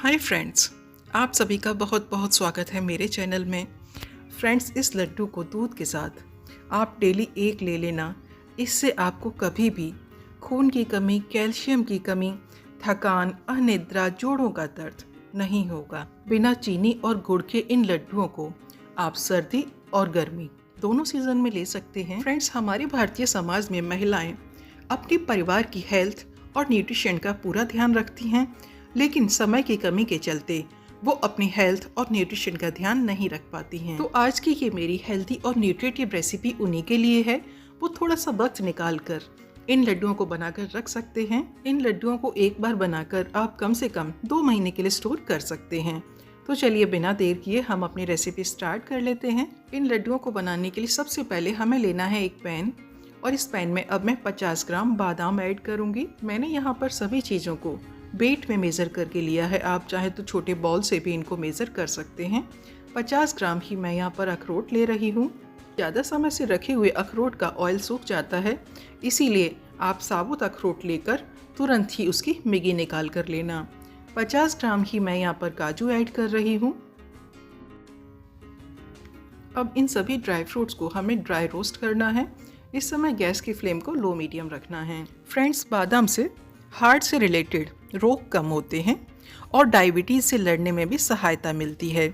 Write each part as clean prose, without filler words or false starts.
Hi friends, आप सभी का बहुत बहुत स्वागत है मेरे चैनल में। फ्रेंड्स, इस लड्डू को दूध के साथ आप डेली एक ले लेना। इससे आपको कभी भी खून की कमी, कैल्शियम की कमी, थकान, अनिद्रा, जोड़ों का दर्द नहीं होगा। बिना चीनी और गुड़ के इन लड्डुओं को आप सर्दी और गर्मी दोनों सीजन में ले सकते हैं। फ्रेंड्स, हमारे भारतीय समाज में महिलाएं अपने परिवार की हेल्थ और न्यूट्रिशन का पूरा ध्यान रखती हैं, लेकिन समय की कमी के चलते वो अपनी हेल्थ और न्यूट्रिशन का ध्यान नहीं रख पाती हैं। तो आज की ये मेरी हेल्दी और न्यूट्रिटिव रेसिपी उन्हीं के लिए है। वो थोड़ा सा वक्त निकाल कर इन लड्डुओं को बनाकर रख सकते हैं। इन लड्डुओं को एक बार बनाकर आप कम से कम 2 महीने के लिए स्टोर कर सकते हैं। तो चलिए बिना देर किए हम अपनी रेसिपी स्टार्ट कर लेते हैं। इन लड्डुओं को बनाने के लिए सबसे पहले हमें लेना है एक पैन, और इस पैन में अब मैं 50 ग्राम बादाम ऐड करूंगी। मैंने यहाँ पर सभी चीज़ों को वेट में मेज़र करके लिया है। आप चाहे तो छोटे बॉल से भी इनको मेज़र कर सकते हैं। 50 ग्राम ही मैं यहाँ पर अखरोट ले रही हूँ। ज़्यादा समय से रखे हुए अखरोट का ऑयल सूख जाता है, इसीलिए आप साबुत अखरोट लेकर तुरंत ही उसकी मिगी निकाल कर लेना। 50 ग्राम ही मैं यहाँ पर काजू ऐड कर रही हूँ। अब इन सभी ड्राई फ्रूट्स को हमें ड्राई रोस्ट करना है। इस समय गैस की फ्लेम को लो मीडियम रखना है। फ्रेंड्स, बादाम से हार्ट से रिलेटेड रोग कम होते हैं और डायबिटीज़ से लड़ने में भी सहायता मिलती है।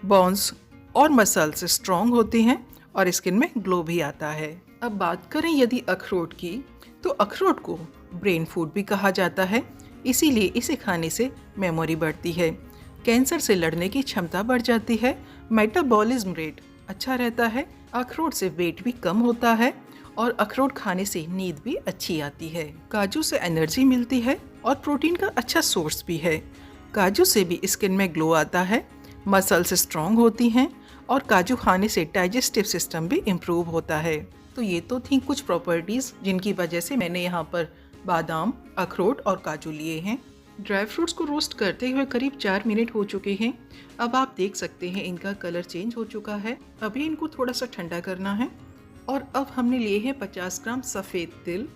बोन्स और मसल्स स्ट्रॉन्ग होते हैं और स्किन में ग्लो भी आता है। अब बात करें यदि अखरोट की, तो अखरोट को ब्रेन फूड भी कहा जाता है, इसीलिए इसे खाने से मेमोरी बढ़ती है, कैंसर से लड़ने की क्षमता बढ़ जाती है, मेटाबॉलिज्म रेट अच्छा रहता है, अखरोट से वेट भी कम होता है और अखरोट खाने से नींद भी अच्छी आती है। काजू से एनर्जी मिलती है और प्रोटीन का अच्छा सोर्स भी है। काजू से भी स्किन में ग्लो आता है, मसल्स स्ट्रॉन्ग होती हैं और काजू खाने से डाइजेस्टिव सिस्टम भी इम्प्रूव होता है। तो ये तो थी कुछ प्रॉपर्टीज़ जिनकी वजह से मैंने यहाँ पर बादाम, अखरोट और काजू लिए हैं। ड्राई फ्रूट्स को रोस्ट करते हुए करीब 4 मिनट हो चुके हैं। अब आप देख सकते हैं इनका कलर चेंज हो चुका है। अभी इनको थोड़ा सा ठंडा करना है। और अब हमने लिए हैं 50 ग्राम सफ़ेद तिल।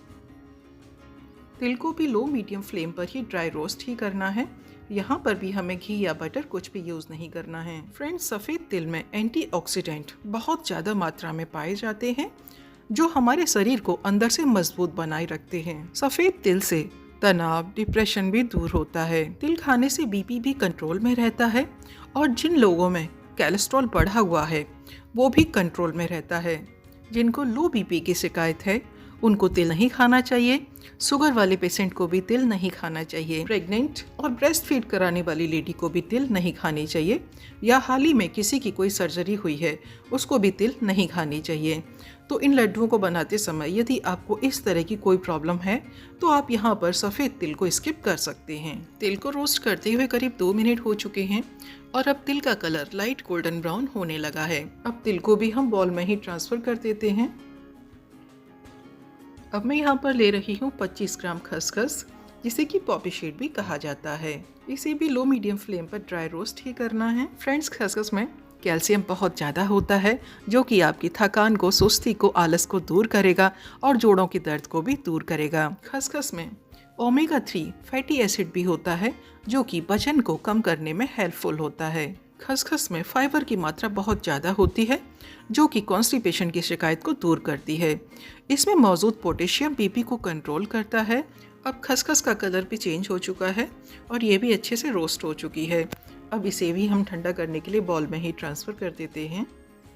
तिल को भी लो मीडियम फ्लेम पर ही ड्राई रोस्ट ही करना है। यहाँ पर भी हमें घी या बटर कुछ भी यूज़ नहीं करना है। फ्रेंड्स, सफ़ेद तिल में एंटीऑक्सीडेंट बहुत ज़्यादा मात्रा में पाए जाते हैं, जो हमारे शरीर को अंदर से मजबूत बनाए रखते हैं। सफ़ेद तिल से तनाव, डिप्रेशन भी दूर होता है। तिल खाने से बीपी भी कंट्रोल में रहता है और जिन लोगों में कोलेस्ट्रॉल बढ़ा हुआ है वो भी कंट्रोल में रहता है। जिनको लो बीपी की शिकायत है उनको तिल नहीं खाना चाहिए। शुगर वाले पेशेंट को भी तिल नहीं खाना चाहिए। प्रेग्नेंट और ब्रेस्ट फीड कराने वाली लेडी को भी तिल नहीं खानी चाहिए, या हाल ही में किसी की कोई सर्जरी हुई है उसको भी तिल नहीं खानी चाहिए। तो इन लड्डुओं को बनाते समय यदि आपको इस तरह की कोई प्रॉब्लम है तो आप यहाँ पर सफ़ेद तिल को स्किप कर सकते हैं। तिल को रोस्ट करते हुए करीब 2 मिनट हो चुके हैं और अब तिल का कलर लाइट गोल्डन ब्राउन होने लगा है। अब तिल को भी हम बॉल में ही ट्रांसफ़र कर देते हैं। अब मैं यहाँ पर ले रही हूँ 25 ग्राम खसखस, जिसे कि पॉपी सीड भी कहा जाता है। इसे भी लो मीडियम फ्लेम पर ड्राई रोस्ट ही करना है। फ्रेंड्स, खसखस में कैल्शियम बहुत ज़्यादा होता है, जो कि आपकी थकान को, सुस्ती को, आलस को दूर करेगा और जोड़ों के दर्द को भी दूर करेगा। खसखस में ओमेगा 3 फैटी एसिड भी होता है, जो कि वजन को कम करने में हेल्पफुल होता है। खसखस में फाइबर की मात्रा बहुत ज़्यादा होती है, जो कि कॉन्स्टिपेशन की शिकायत को दूर करती है। इसमें मौजूद पोटेशियम बीपी को कंट्रोल करता है। अब खसखस का कलर भी चेंज हो चुका है और ये भी अच्छे से रोस्ट हो चुकी है। अब इसे भी हम ठंडा करने के लिए बॉल में ही ट्रांसफ़र कर देते हैं।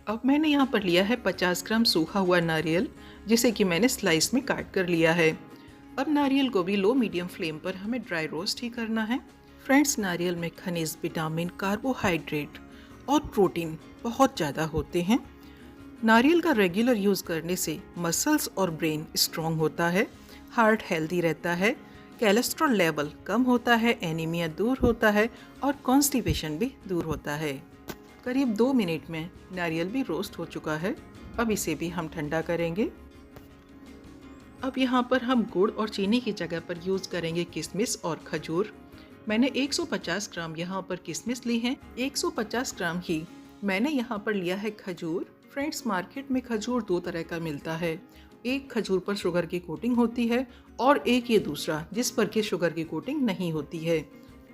अब मैंने यहाँ पर लिया है 50 ग्राम सूखा हुआ नारियल, जिसे कि मैंने स्लाइस में काट कर लिया है। अब नारियल को भी लो मीडियम फ्लेम पर हमें ड्राई रोस्ट ही करना है। फ्रेंड्स, नारियल में खनिज, विटामिन, कार्बोहाइड्रेट और प्रोटीन बहुत ज़्यादा होते हैं। नारियल का रेगुलर यूज़ करने से मसल्स और ब्रेन स्ट्रॉन्ग होता है, हार्ट हेल्दी रहता है, कोलेस्ट्रॉल लेवल कम होता है, एनीमिया दूर होता है और कॉन्स्टिपेशन भी दूर होता है। करीब 2 मिनट में नारियल भी रोस्ट हो चुका है। अब इसे भी हम ठंडा करेंगे। अब यहाँ पर हम गुड़ और चीनी की जगह पर यूज़ करेंगे किशमिश और खजूर। मैंने 150 ग्राम यहाँ पर किशमिश ली हैं, 150 ग्राम ही मैंने यहाँ पर लिया है खजूर। फ्रेंड्स, मार्केट में खजूर 2 तरह का मिलता है। एक खजूर पर शुगर की कोटिंग होती है और एक ये दूसरा जिस पर कि शुगर की कोटिंग नहीं होती है।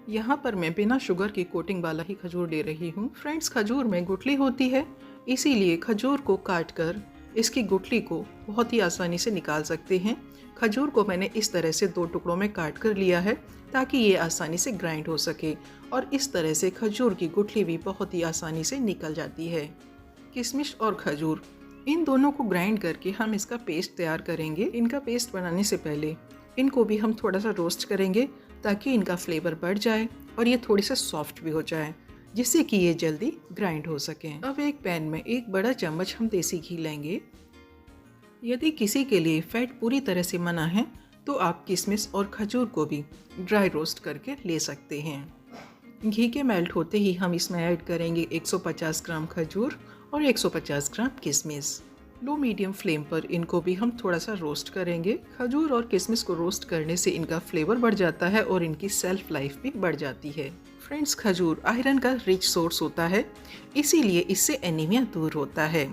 यहाँ पर मैं बिना शुगर की कोटिंग वाला ही खजूर ले रही हूँ। फ्रेंड्स, खजूर में गुठली होती है, इसीलिए खजूर को काट कर इसकी गुठली को बहुत ही आसानी से निकाल सकते हैं। खजूर को मैंने इस तरह से 2 टुकड़ों में काट कर लिया है ताकि ये आसानी से ग्राइंड हो सके, और इस तरह से खजूर की गुठली भी बहुत ही आसानी से निकल जाती है। किशमिश और खजूर इन दोनों को ग्राइंड करके हम इसका पेस्ट तैयार करेंगे। इनका पेस्ट बनाने से पहले इनको भी हम थोड़ा सा रोस्ट करेंगे ताकि इनका फ्लेवर बढ़ जाए और ये थोड़ी सा सॉफ्ट भी हो जाए, जिससे कि ये जल्दी ग्राइंड हो सके। अब एक पैन में 1 बड़ा चम्मच हम देसी घी लेंगे। यदि किसी के लिए फैट पूरी तरह से मना है तो आप किशमिश और खजूर को भी ड्राई रोस्ट करके ले सकते हैं। घी के मेल्ट होते ही हम इसमें ऐड करेंगे 150 ग्राम खजूर और 150 ग्राम किशमिश। लो मीडियम फ्लेम पर इनको भी हम थोड़ा सा रोस्ट करेंगे। खजूर और किशमिश को रोस्ट करने से इनका फ्लेवर बढ़ जाता है और इनकी सेल्फ लाइफ भी बढ़ जाती है। फ्रेंड्स, खजूर आयरन का रिच सोर्स होता है, इसीलिए इससे एनीमिया दूर होता है।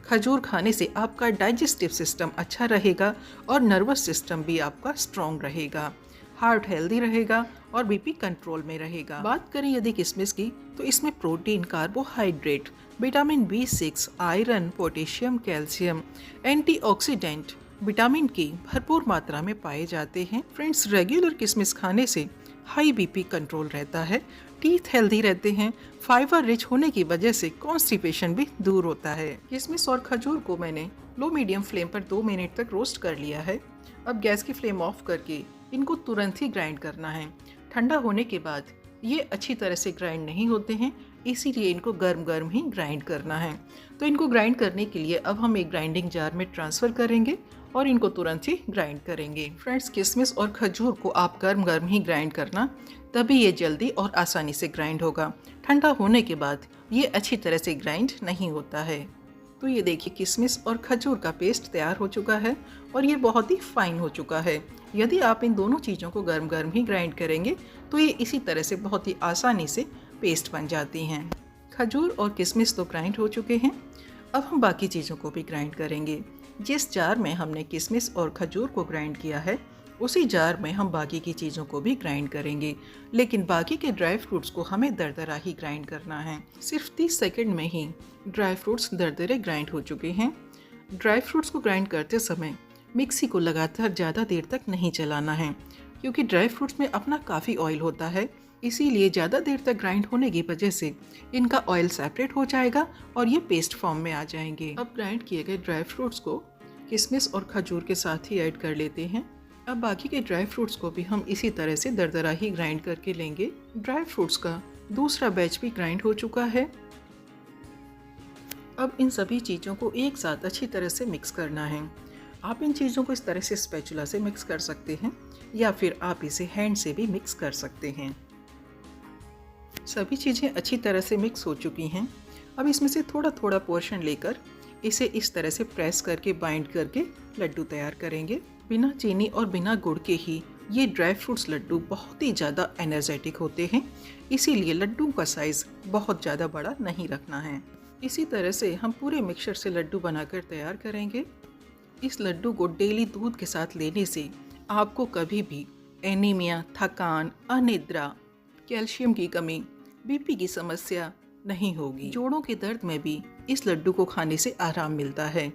खजूर खाने से आपका डाइजेस्टिव सिस्टम अच्छा रहेगा और नर्वस सिस्टम भी आपका स्ट्रॉन्ग रहेगा, हार्ट हेल्दी रहेगा और बीपी कंट्रोल में रहेगा। बात करें यदि किशमिश की, तो इसमें protein, carbohydrate, vitamin B6, iron, potassium, calcium, antioxidant, vitamin के भरपूर मात्रा में पाए जाते हैं। फ्रेंड्स, रेगुलर किशमिश खाने से हाई बीपी कंट्रोल रहता है, टीथ हेल्दी रहते हैं, फाइबर रिच होने की वजह से कॉन्स्टिपेशन भी दूर होता है। किशमिश और खजूर को मैंने लो मीडियम फ्लेम पर 2 मिनट तक रोस्ट कर लिया है। अब गैस की फ्लेम ऑफ करके इनको तुरंत ही ग्राइंड करना है। ठंडा होने के बाद ये अच्छी तरह से ग्राइंड नहीं होते हैं, इसीलिए इनको गर्म गर्म ही ग्राइंड करना है। तो इनको ग्राइंड करने के लिए अब हम एक ग्राइंडिंग जार में ट्रांसफ़र करेंगे और इनको तुरंत ही ग्राइंड करेंगे। फ्रेंड्स, किशमिश और खजूर को आप गर्म गर्म ही ग्राइंड करना, तभी ये जल्दी और आसानी से ग्राइंड होगा। ठंडा होने के बाद ये अच्छी तरह से ग्राइंड नहीं होता है। तो ये देखिए, किशमिश और खजूर का पेस्ट तैयार हो चुका है और ये बहुत ही फाइन हो चुका है। यदि आप इन दोनों चीज़ों को गर्म गर्म ही ग्राइंड करेंगे तो ये इसी तरह से बहुत ही आसानी से पेस्ट बन जाती हैं। खजूर और किशमिश तो ग्राइंड हो चुके हैं, अब हम बाकी चीज़ों को भी ग्राइंड करेंगे। जिस जार में हमने किशमिश और खजूर को ग्राइंड किया है, उसी जार में हम बाकी की चीज़ों को भी ग्राइंड करेंगे, लेकिन बाकी के ड्राई फ्रूट्स को हमें दरदरा ही ग्राइंड करना है। सिर्फ 30 सेकंड में ही ड्राई फ्रूट्स दरदरे ग्राइंड हो चुके हैं। ड्राई फ्रूट्स को ग्राइंड करते समय मिक्सी को लगातार ज़्यादा देर तक नहीं चलाना है, क्योंकि ड्राई फ्रूट्स में अपना काफ़ी ऑयल होता है, इसीलिए ज़्यादा देर तक ग्राइंड होने की वजह से इनका ऑयल सेपरेट हो जाएगा और ये पेस्ट फॉर्म में आ जाएंगे। अब ग्राइंड किए गए ड्राई फ्रूट्स को किशमिश और खजूर के साथ ही ऐड कर लेते हैं। अब बाकी के ड्राई फ्रूट्स को भी हम इसी तरह से दरदरा ही ग्राइंड करके लेंगे। ड्राई फ्रूट्स का दूसरा बैच भी ग्राइंड हो चुका है। अब इन सभी चीज़ों को एक साथ अच्छी तरह से मिक्स करना है। आप इन चीज़ों को इस तरह से स्पैचुला से मिक्स कर सकते हैं या फिर आप इसे हैंड से भी मिक्स कर सकते हैं। सभी चीज़ें अच्छी तरह से मिक्स हो चुकी हैं। अब इसमें से थोड़ा थोड़ा पोर्शन लेकर इसे इस तरह से प्रेस करके बाइंड करके लड्डू तैयार करेंगे। बिना चीनी और बिना गुड़ के ही ये ड्राई फ्रूट्स लड्डू बहुत ही ज़्यादा एनर्जेटिक होते हैं, इसीलिए लड्डू का साइज़ बहुत ज़्यादा बड़ा नहीं रखना है। इसी तरह से हम पूरे मिक्सचर से लड्डू बनाकर तैयार करेंगे। इस लड्डू को डेली दूध के साथ लेने से आपको कभी भी एनीमिया, थकान, अनिद्रा, कैल्शियम की कमी, बीपी की समस्या नहीं होगी। जोड़ों के दर्द में भी इस लड्डू को खाने से आराम मिलता है।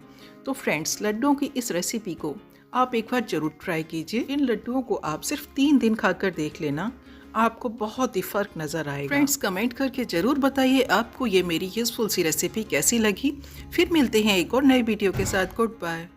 तो फ्रेंड्स, लड्डुओं की इस रेसिपी को आप एक बार जरूर ट्राई कीजिए। इन लड्डुओं को आप सिर्फ 3 दिन खाकर देख लेना, आपको बहुत ही फर्क नजर आएगा। फ्रेंड्स, कमेंट करके जरूर बताइए आपको ये मेरी यूजफुल सी रेसिपी कैसी लगी। फिर मिलते हैं एक और नई वीडियो के साथ। Good bye.